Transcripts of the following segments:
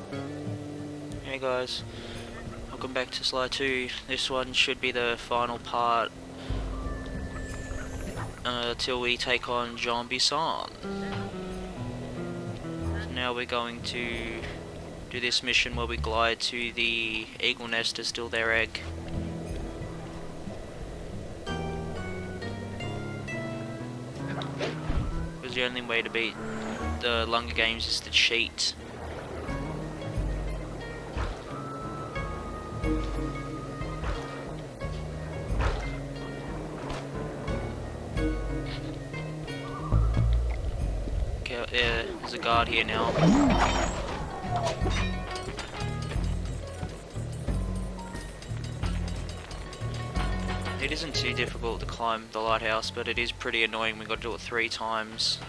Hey guys, welcome back to Sly 2. This one should be the final part till we take on Bison. So now we're going to do this mission where we glide to the eagle nest to steal their egg. Because the only way to beat the Hunger Games is to cheat. Okay, yeah, there's a guard here now. It isn't too difficult to climb the lighthouse, but it is pretty annoying. We got to do it 3 times.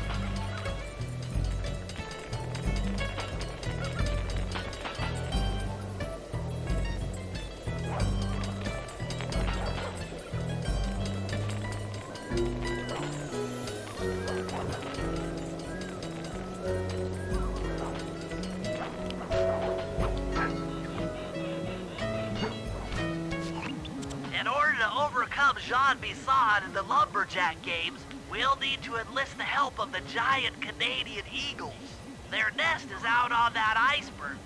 Bison in the Lumberjack games, we'll need to enlist the help of the giant Canadian eagles. Their nest is out on that iceberg.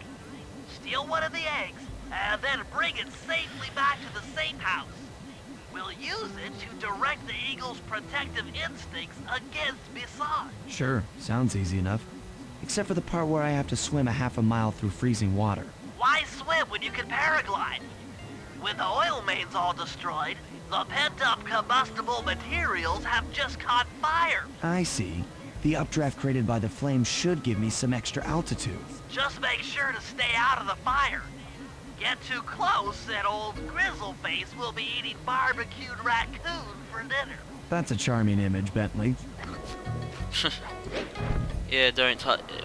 Steal one of the eggs, and then bring it safely back to the safe house. We'll use it to direct the eagles' protective instincts against Bison. Sure, sounds easy enough. Except for the part where I have to swim a half a mile through freezing water. Why swim when you can paraglide? With the oil mains all destroyed, the pent-up combustible materials have just caught fire. I see. The updraft created by the flames should give me some extra altitude. Just make sure to stay out of the fire. Get too close and old Grizzleface will be eating barbecued raccoon for dinner. That's a charming image, Bentley. Yeah,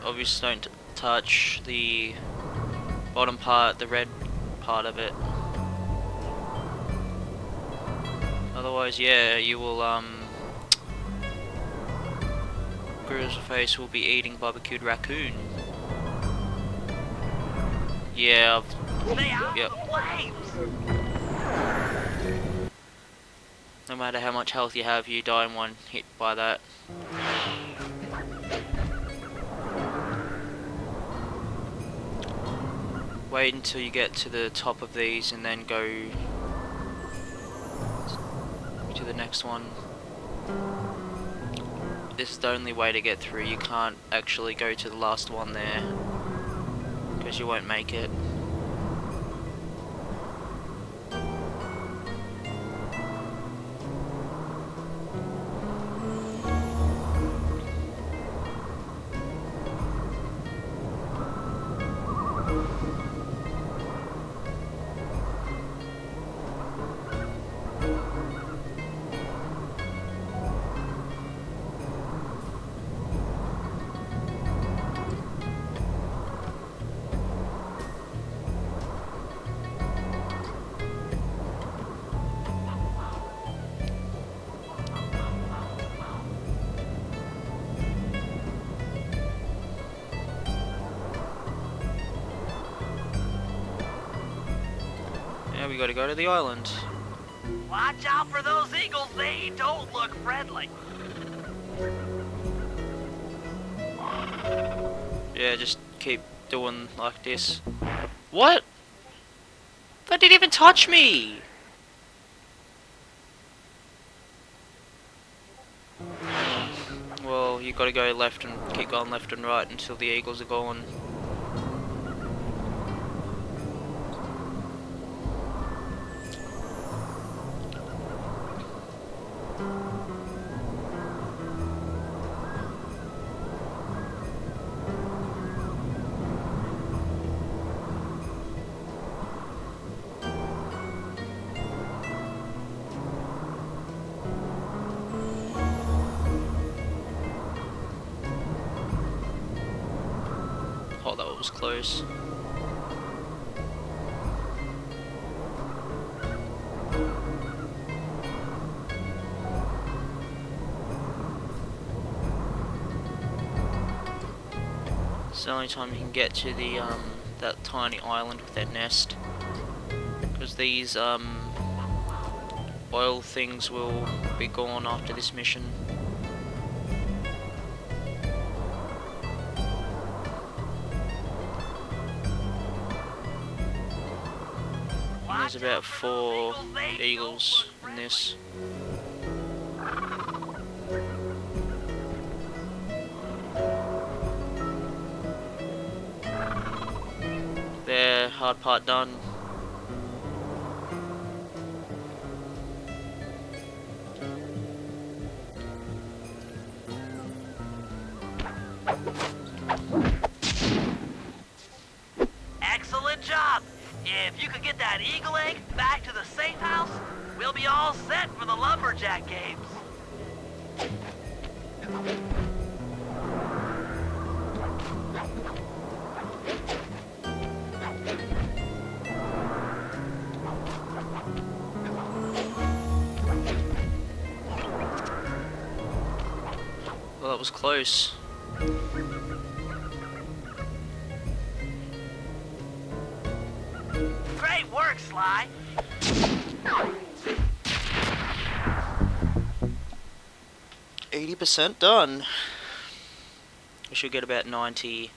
obviously don't touch the bottom part, the red part of it. Otherwise, yeah, you will, Grizzleface will be eating barbecued raccoon. Yeah, Stay out yep. of the flames! No matter how much health you have, you die in one hit by that. Wait until you get to the top of these and then go to the next one. This is the only way to get through. You can't actually go to the last one there because you won't make it. We gotta go to the island. Watch out for those eagles, they don't look friendly. Yeah, just keep doing like this. What? That didn't even touch me! Well, you gotta go left and keep going left and right until the eagles are gone. Oh, that was close. It's the only time you can get to the that tiny island with that nest, because these oil things will be gone after this mission. And there's about 4 eagles in this. There, hard part done. Excellent job. If you could get that eagle egg back to the safe house, we'll be all set for the lumberjack games. Well, that was close. Great work, Sly. 80% done. We should get about 90.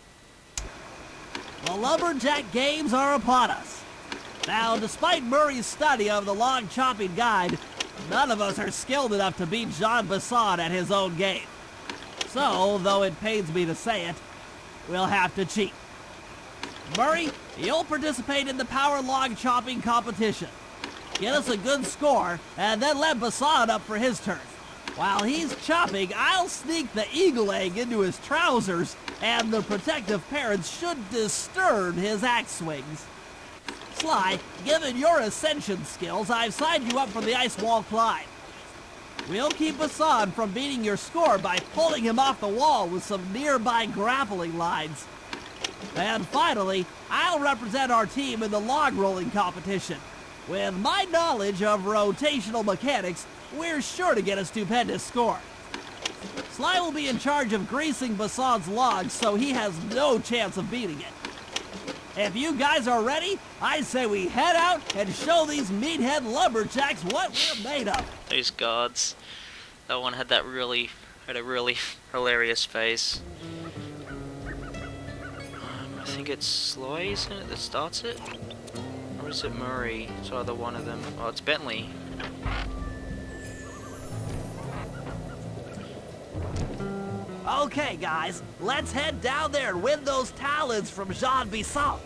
The lumberjack games are upon us. Now, despite Murray's study of the log chopping guide, none of us are skilled enough to beat Jean Bison at his own game. So, though it pains me to say it, we'll have to cheat. Murray, you'll participate in the power log chopping competition. Get us a good score, and then let Bison up for his turn. While he's chopping, I'll sneak the eagle egg into his trousers, and the protective parents should disturb his axe swings. Sly, given your ascension skills, I've signed you up for the ice wall climb. We'll keep Bison from beating your score by pulling him off the wall with some nearby grappling lines. And finally, I'll represent our team in the log rolling competition. With my knowledge of rotational mechanics, we're sure to get a stupendous score. Sly will be in charge of greasing Bason's logs, so he has no chance of beating it. If you guys are ready, I say we head out and show these meathead lumberjacks what we're made of. Those guards. That one had a really hilarious face. I think it's Sly, isn't it, that starts it? Or is it Murray? It's either one of them. Oh, it's Bentley. Okay, guys, let's head down there and win those talons from Jean Bison.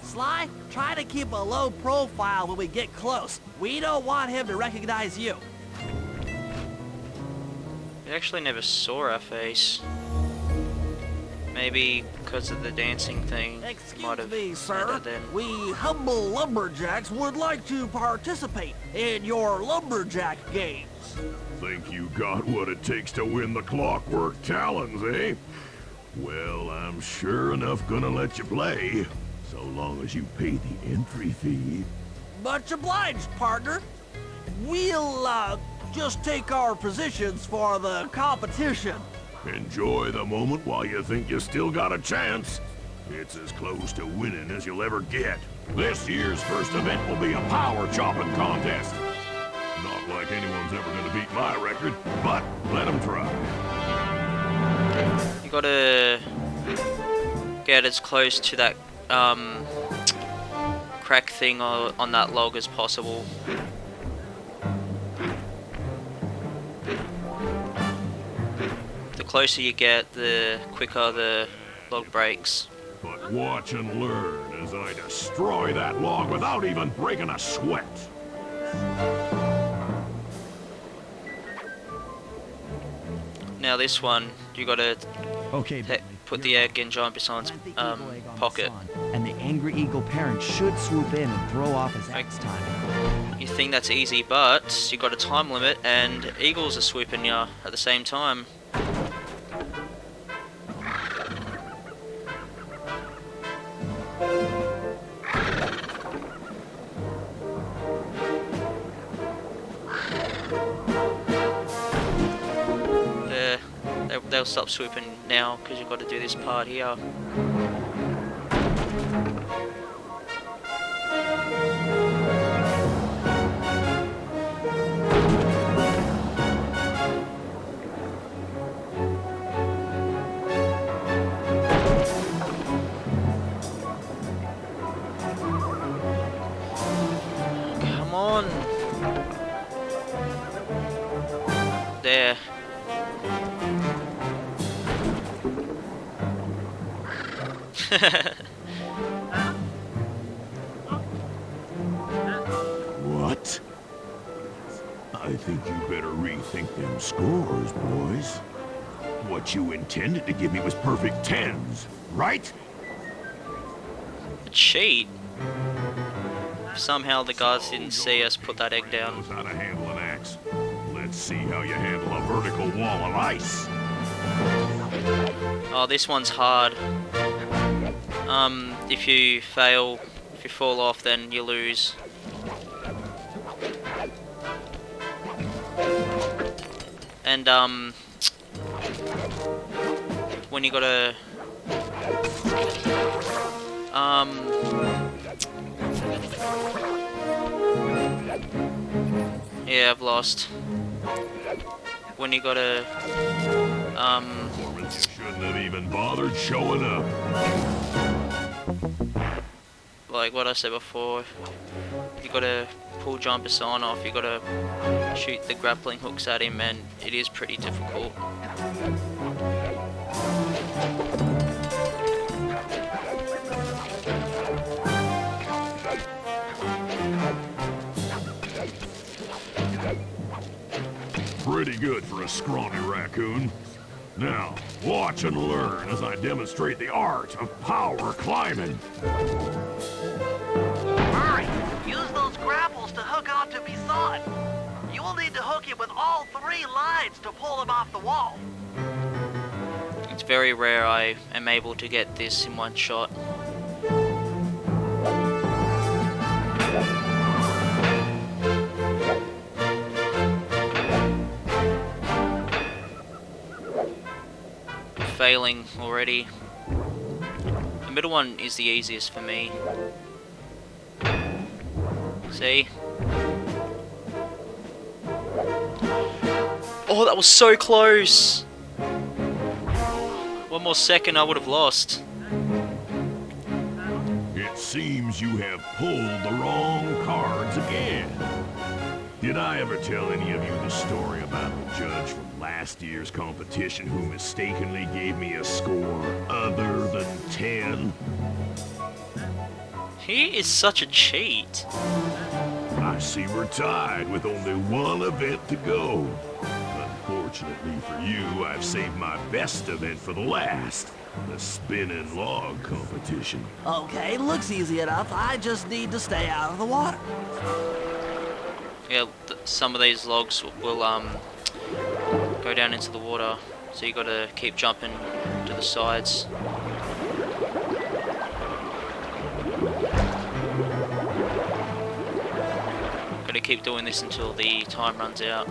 Sly, try to keep a low profile when we get close. We don't want him to recognize you. We actually never saw our face. Maybe because of the dancing thing. Might Excuse have me, said sir. it then. We humble lumberjacks would like to participate in your lumberjack games. Think you got what it takes to win the clockwork talons, eh? Well, I'm sure enough gonna let you play, so long as you pay the entry fee. Much obliged, partner. We'll, just take our positions for the competition. Enjoy the moment while you think you still got a chance. It's as close to winning as you'll ever get. This year's first event will be a power chopping contest. Not like anyone's ever gonna beat my record, but let them try. You gotta get as close to that crack thing on that log as possible. The closer you get, the quicker the log breaks. But watch and learn as I destroy that log without even breaking a sweat. Now this one, you gotta Okay, Bentley, put you're the egg up. in Jean Bison's Plant the eagle egg on pocket. Bison, and the angry eagle parent should swoop in and throw off his axe time. You think that's easy, but you got a time limit, and eagles are swooping you at the same time. They'll stop swooping now because you've got to do this part here. on. There. What? I think you better rethink them scores, boys. What you intended to give me was perfect tens, right? A cheat. Somehow the guards didn't see us put that egg down. Knows how to handle an axe. Let's see how you handle a vertical wall of ice. Oh, this one's hard. If you fail, if you fall off, then you lose. And, when you gotta, yeah, I've lost. When you gotta, You shouldn't have even bothered showing up. like what I said before, you gotta pull John Bison off, you gotta shoot the grappling hooks at him, and it is pretty difficult. Pretty good for a scrawny raccoon. Now, watch and learn as I demonstrate the art of power climbing. Murray, use those grapples to hook onto Bison. You will need to hook him with all 3 lines to pull him off the wall. It's very rare I am able to get this in one shot. Failing already. The middle one is the easiest for me. See? Oh, that was so close! One more second I would have lost. It seems you have pulled the wrong cards again. Did I ever tell any of you the story about the judge from last year's competition who mistakenly gave me a score other than 10? He is such a cheat. I see we're tied with only one event to go. Unfortunately for you, I've saved my best event for the last. The spinning log competition. Okay, looks easy enough. I just need to stay out of the water. Yeah, some of these logs will go down into the water, so you gotta keep jumping to the sides. Gotta keep doing this until the time runs out.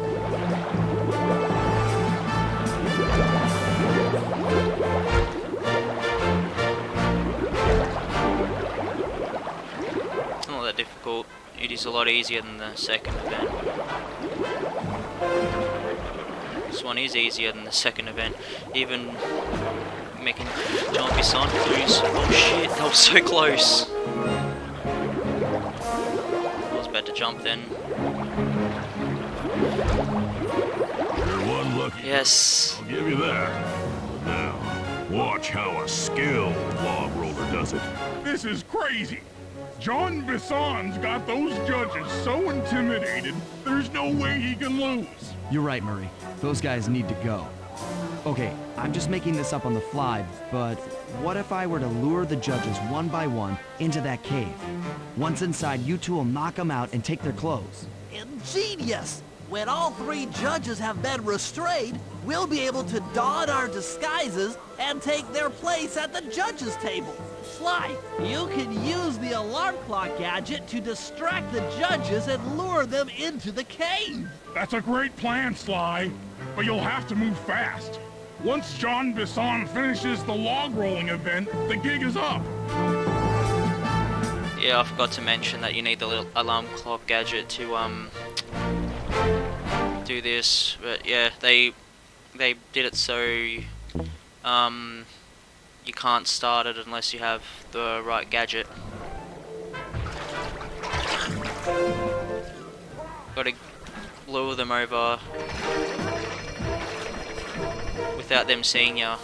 It's not that difficult. It is a lot easier than the second event. This one is easier than the second event. Even making John Bison lose. Oh shit, that was so close. I was about to jump then. You're one lucky. Yes. I'll give you that. But now, watch how a skilled log roller does it. This is crazy. John Bison's got those judges so intimidated, there's no way he can lose. You're right, Murray. Those guys need to go. Okay, I'm just making this up on the fly, but what if I were to lure the judges one by one into that cave? Once inside, you two will knock them out and take their clothes. Ingenious! When all 3 judges have been restrained, we'll be able to don our disguises and take their place at the judges' table. Sly, you can use the alarm clock gadget to distract the judges and lure them into the cave. That's a great plan, Sly, but you'll have to move fast. Once John Bison finishes the log rolling event, the gig is up. Yeah, I forgot to mention that you need the little alarm clock gadget to do this, but yeah, they did it so you can't start it unless you have the right gadget. Gotta lure them over without them seeing ya.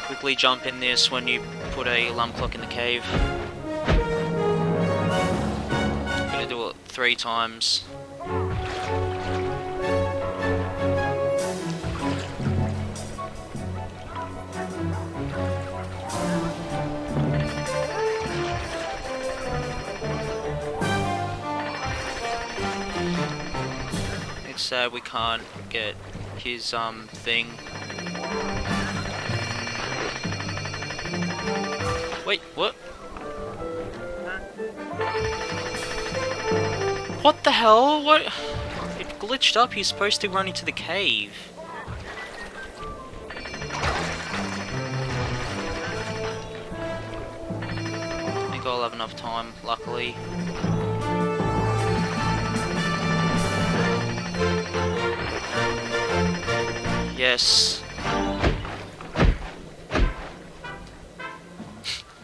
Quickly jump in this when you put a alarm clock in the cave. Gonna do it 3 times. It's sad we can't get his thing. Wait, what? What the hell? What? It glitched up. He's supposed to run into the cave. I think I'll have enough time, luckily. Yes.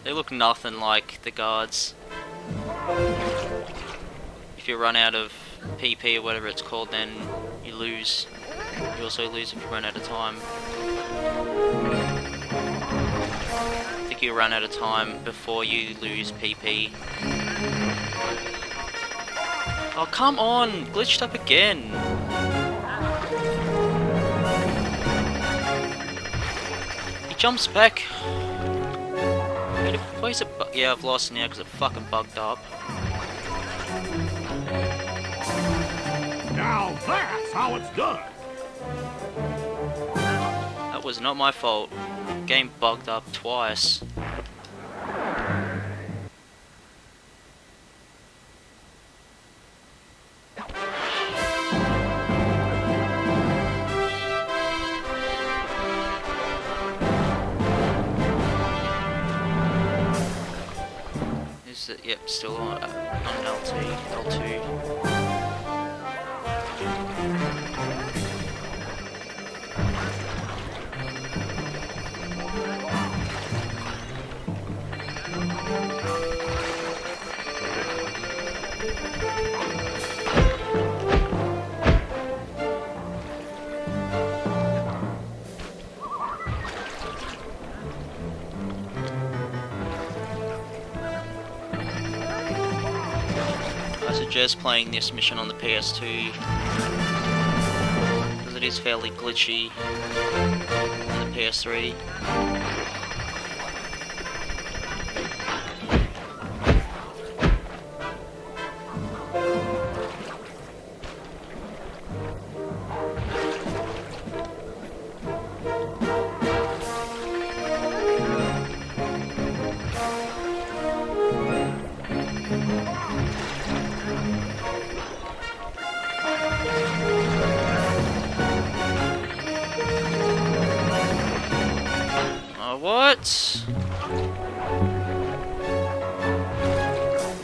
They look nothing like the guards. If you run out of PP or whatever it's called, then you lose. You also lose if you run out of time. I think you run out of time before you lose PP. Oh, come on! Glitched up again! He jumps back. Why is it yeah, I've lost now because it fucking bugged up. Now that's how it's done. That was not my fault. Game bugged up twice. Is it? Yep, still on L2. I suggest playing this mission on the PS2 because it is fairly glitchy on the PS3. What?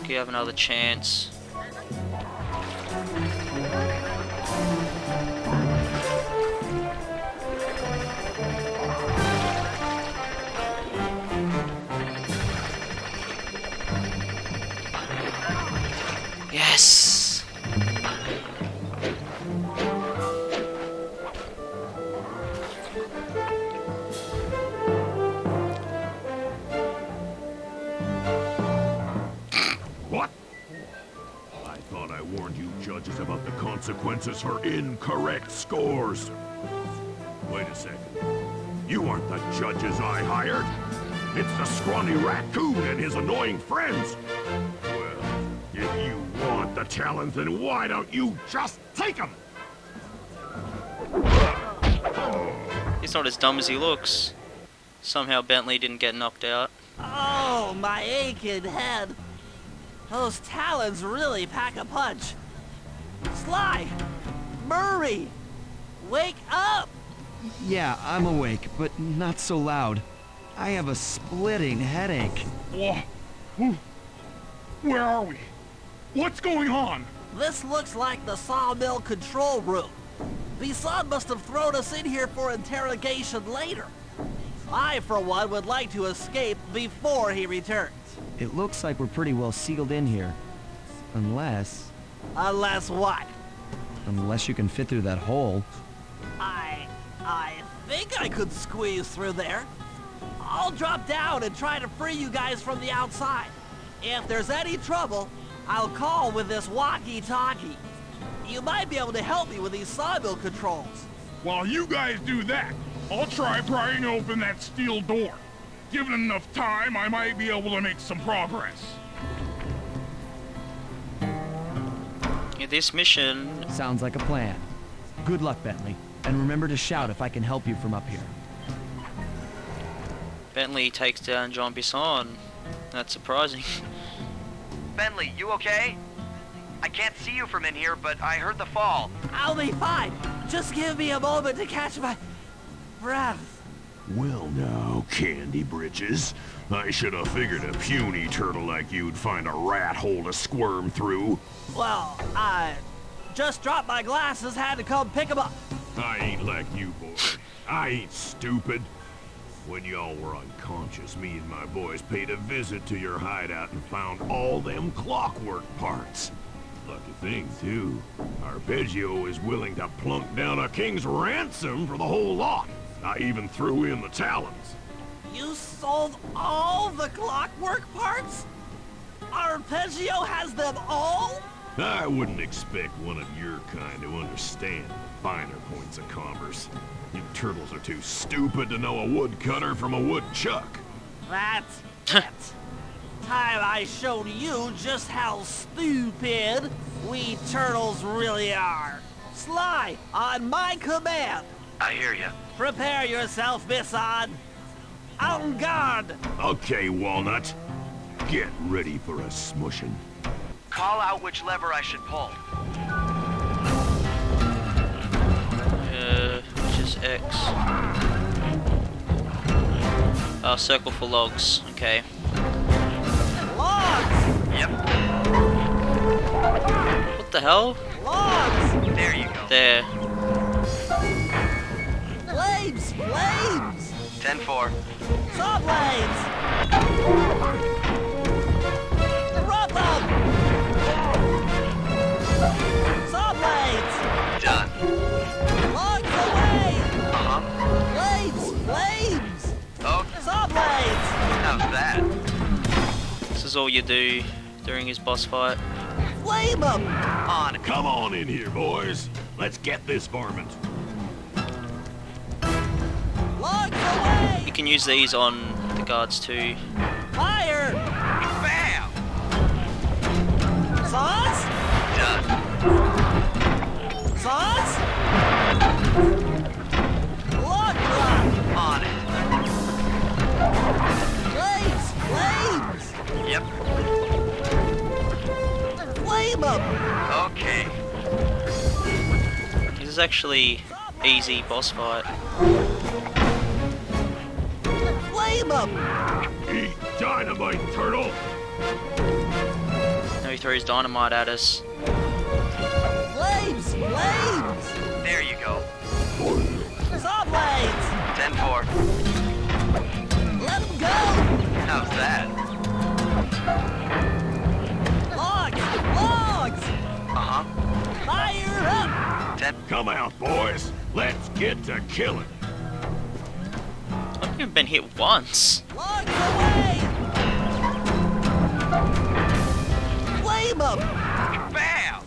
Okay, have another chance. Yes! What? I thought I warned you judges about the consequences for incorrect scores. Wait a second. You aren't the judges I hired. It's the scrawny raccoon and his annoying friends. Well, if you want the challenge, then why don't you just take them? He's not as dumb as he looks. Somehow Bentley didn't get knocked out. Oh, my aching head. Those talons really pack a punch. Sly! Murray! Wake up! Yeah, I'm awake, but not so loud. I have a splitting headache. Where are we? What's going on? This looks like the sawmill control room. Bison must have thrown us in here for interrogation later. I, for one, would like to escape before he returns. It looks like we're pretty well sealed in here. Unless Unless what? you can fit through that hole. I think I could squeeze through there. I'll drop down and try to free you guys from the outside. If there's any trouble, I'll call with this walkie-talkie. You might be able to help me with these sawmill controls. While you guys do that, I'll try prying open that steel door. Given enough time, I might be able to make some progress. Yeah, this mission... Sounds like a plan. Good luck, Bentley. And remember to shout if I can help you from up here. Bentley takes down John Bison. That's surprising. Bentley, you okay? I can't see you from in here, but I heard the fall. I'll be fine. Just give me a moment to catch my breath. Well now, Candy Britches. I should have figured a puny turtle like you'd find a rat hole to squirm through. Well, I just dropped my glasses, had to come pick them up. I ain't like you, boy. I ain't stupid. When y'all were unconscious, me and my boys paid a visit to your hideout and found all them clockwork parts. Lucky thing, too. Arpeggio is willing to plunk down a king's ransom for the whole lot. I even threw in the talons. You sold all the clockwork parts? Arpeggio has them all? I wouldn't expect one of your kind to understand the finer points of commerce. You turtles are too stupid to know a woodcutter from a woodchuck. That's it. Time I showed you just how stupid we turtles really are. Sly, on my command. I hear you. Prepare yourself, Bison. En garde. Okay, Walnut. Get ready for a smushing. Call out which lever I should pull. Which is X. Circle for logs. Okay. Logs! Yep. What the hell? Logs! There you go. There. Flames! Flames! 10-4. Saw blades! Drop them! Saw blades! Done. Logs away! Uh-huh. Blades! Flames! Oh, Saw blades! how's that? This is all you do during his boss fight. Flame them! On. Come on in here, boys. Let's get this varmint. Logs away! You can use these on the guards too. Fire! Bam! Saws? Done. Saws? Log drop! On it. Flames! Flames! Yep. Flame them! Okay. This is actually easy boss fight. Flame them! Eat dynamite, turtle. Now he throws dynamite at us. Flames! Flames! There you go. Saw blades! 10-4. Let them go! How's that? Logs! Logs! Uh-huh. Fire up! 10. Come out, boys. Let's get to killing. I've even been hit once. Logs away! Flame them! Bam!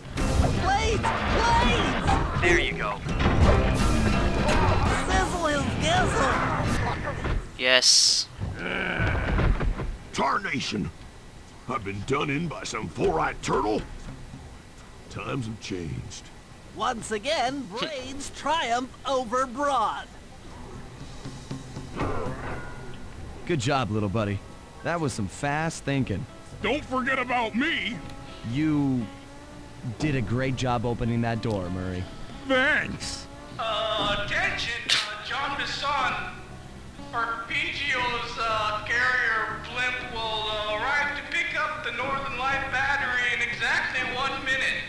Blades! Blades! There you go. Sizzle his gizzle! Yes. Tarnation. I've been done in by some four-eyed turtle. Times have changed. Once again, brains triumph over brawn. Good job, little buddy. That was some fast thinking. Don't forget about me. You did a great job opening that door, Murray. Thanks. Attention, John Bison. Arpeggio's carrier blimp will arrive to pick up the Northern Light battery in exactly 1 minute.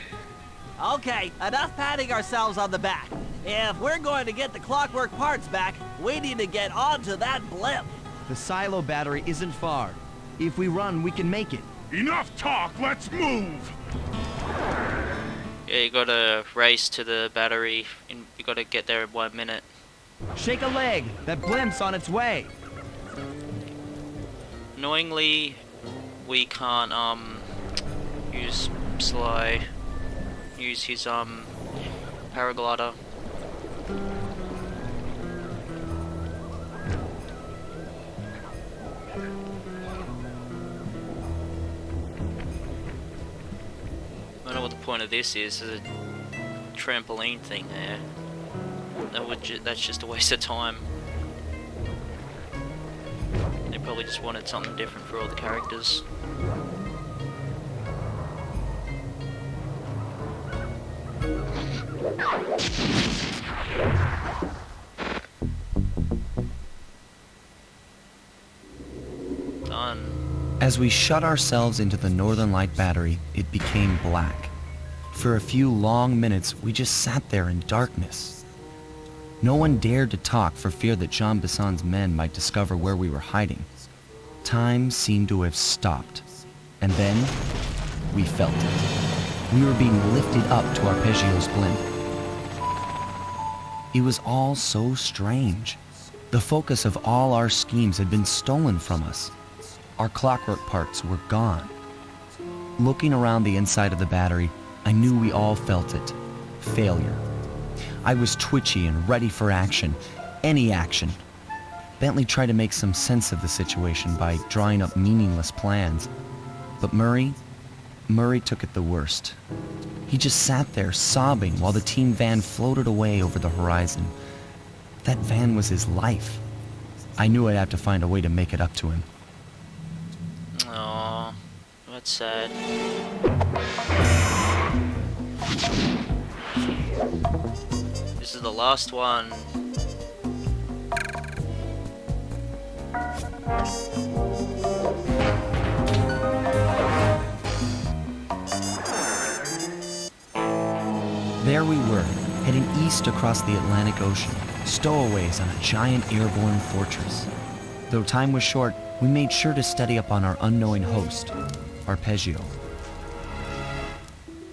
Okay, enough patting ourselves on the back. If we're going to get the clockwork parts back, we need to get onto that blimp. The silo battery isn't far. If we run, we can make it. Enough talk, let's move! Yeah, you gotta race to the battery, and you gotta get there in 1 minute. Shake a leg! That blimp's on its way! Annoyingly, we can't, use Sly, use his, paraglider. I don't know what the point of this is. There's a trampoline thing there. That's just a waste of time. They probably just wanted something different for all the characters. Done. As we shut ourselves into the Northern Light battery, it became black. For a few long minutes, we just sat there in darkness. No one dared to talk for fear that Jean Bison's men might discover where we were hiding. Time seemed to have stopped. And then, we felt it. We were being lifted up to Arpeggio's blimp. It was all so strange. The focus of all our schemes had been stolen from us. Our clockwork parts were gone. Looking around the inside of the battery, I knew we all felt it. Failure. I was twitchy and ready for action. Any action. Bentley tried to make some sense of the situation by drawing up meaningless plans. But Murray took it the worst. He just sat there sobbing while the team van floated away over the horizon. That van was his life. I knew I'd have to find a way to make it up to him. Aww, that's sad. This is the last one. There we were, heading east across the Atlantic Ocean, stowaways on a giant airborne fortress. Though time was short, we made sure to study up on our unknowing host, Arpeggio.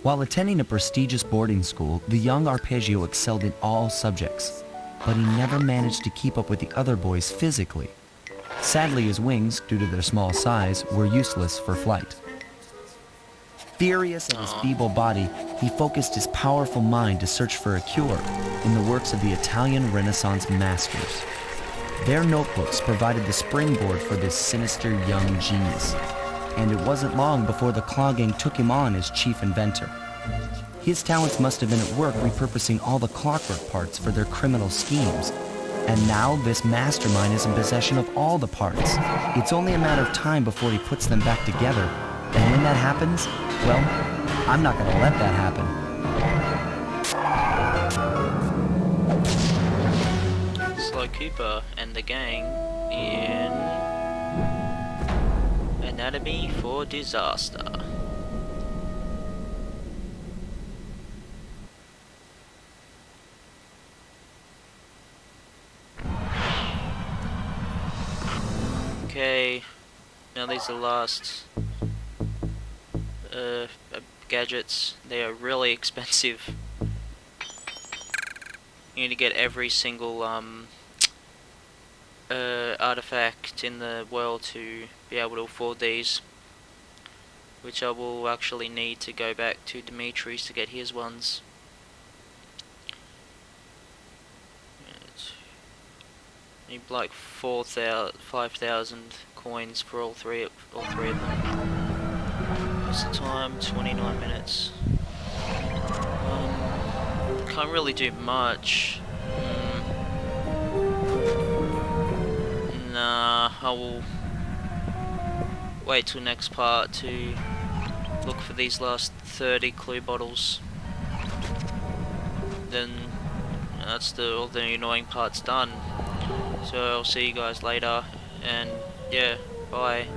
While attending a prestigious boarding school, the young Arpeggio excelled in all subjects, but he never managed to keep up with the other boys physically. Sadly, his wings, due to their small size, were useless for flight. Furious at his feeble body, he focused his powerful mind to search for a cure in the works of the Italian Renaissance masters. Their notebooks provided the springboard for this sinister young genius, and it wasn't long before the Claw Gang took him on as chief inventor. His talents must have been at work repurposing all the clockwork parts for their criminal schemes, and now this mastermind is in possession of all the parts. It's only a matter of time before he puts them back together, and when that happens, well, I'm not going to let that happen. Sly Cooper and the gang in Anatomy for Disaster. Okay, now these are the last gadgets. They are really expensive. You need to get every single artifact in the world to be able to afford these, which I will actually need to go back to Dimitri's to get his ones. Need like 5,000 coins for all three of them. What's the time? 29 minutes. Can't really do much. Nah, I will wait till next part to look for these last 30 clue bottles. Then that's all the annoying parts done. So I'll see you guys later, and yeah, bye.